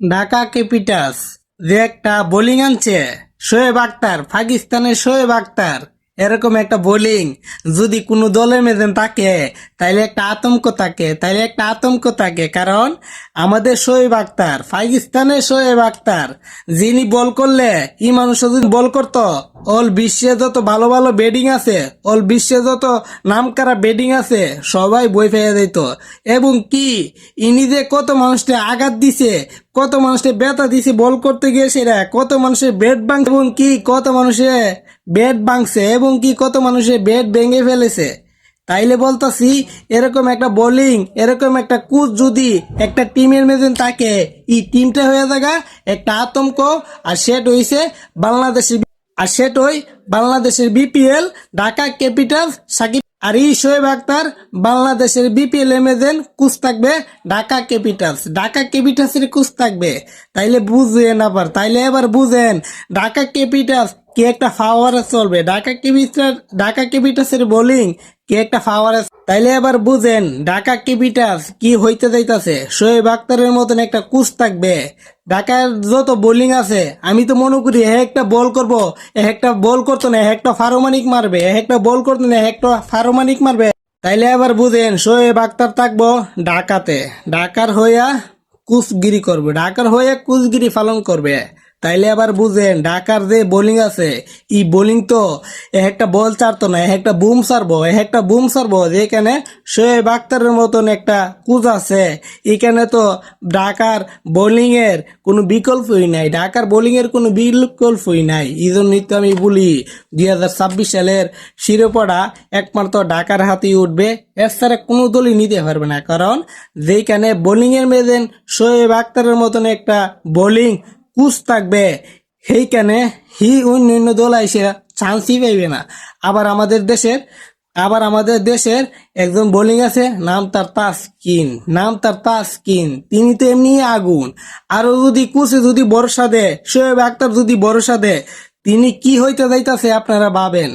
Dhaka Capitals যে একটা bowling আনছে, শোয়েব আক্তার, পাকিস্তানের শোয়েব আক্তার, এরকম একটা বোলিং যদি কোনো দলের মেজেন থাকে তাইলে একটা আতঙ্ক থাকে কারণ আমাদের শোয়েব আক্তার, পাকিস্তানের শোয়েব আক্তার যিনি বল করলে ই মানুষ যদি বল করতো, অল বিশ্বে যত ভালো ভালো ব্যাটিং আছে, অল বিশ্বে যত নামকরা ব্যাটিং আছে সবাই বই ফেলে দিত। এবং কি ইনি যে কত মানুষকে আঘাত দিছে, কত মানুষকে ব্যথা দিছে বল করতে গিয়ে, সেটা কত মানুষের ব্যাট ভাঙছে এবং কি কত মানুষের ব্যাট ভাঙছে এবং কি কত মানুষের ব্যাট ভেঙে ফেলেছে। তাইলে বলতাছি এরকম একটা বোলিং, এরকম একটা কোচ যদি একটা টিমের মেজেন থাকে, এই টিমটা হয়ে থাকা একটা আতঙ্ক। আর সেট হইছে বাংলাদেশের, বাংলাদেশের বিপিএল ঢাকা ক্যাপিটালস সাকিব। আর এই শোয়েব আক্তার বাংলাদেশের বিপিএল এমেজেন কোচ থাকবে ঢাকা ক্যাপিটালসের কোচ থাকবে। তাইলে বুঝেন, এবার বুঝেন ঢাকা ক্যাপিটালস কি একটা ফাওয়ারে চলবে, ঢাকা ক্যাপিটালসের বোলিং কি একটা ফাওয়ারে। তাইলে এবার বুঝেন ঢাকা ক্যাপিটালস কি হইতে যাইতাছে। শোয়েব আক্তারের মতন একটা কোচ থাকবে। ঢাকার যত বোলিং আছে আমি তো মনে করি একটা বল করবো, একটা বল করতো না, একটা ফারোমানিক মারবে, একটা বল করতো না, একটা ফারোমানিক মারবে। তাইলে এবার বুঝেন শোয়েব আক্তার থাকবো ঢাকাতে, ঢাকার হয়ে কুচগিরি পালন করবে। তাইলে আবার বুঝেন ঢাকার যে বোলিং আছে, ই বোলিং তো একটা বল ছাড়তো না, একটা বুম ছাড়বো যেখানে শোয়েব আক্তারের মতন একটা কুচ আছে। এখানে তো ঢাকার বোলিং এর কোনো বিকল্পই নাই, এই জন্যই তো আমি বলি 2026 সালের শিরোপাটা একমাত্র ঢাকার হাতেই উঠবে, এর ছাড়া কোনো দলই নিতে পারবে না। কারণ যেখানে বোলিং এর মেজেন শোয়েব আক্তারের মতন একটা বোলিং কোচ থাকবে, সেইখানে অন্যান্য দল আইসে চান্সই পাইবে না। আবার আমাদের দেশের একজন বোলিং আছে, নাম তার তাসকিন, তিনি তো এমনি আগুন। আরো যদি কোচে যদি ভরসা দেয়, শোয়েব আক্তার যদি ভরসা দেয়, তিনি কি হইতে যাইতাছে আপনারা ভাবেন।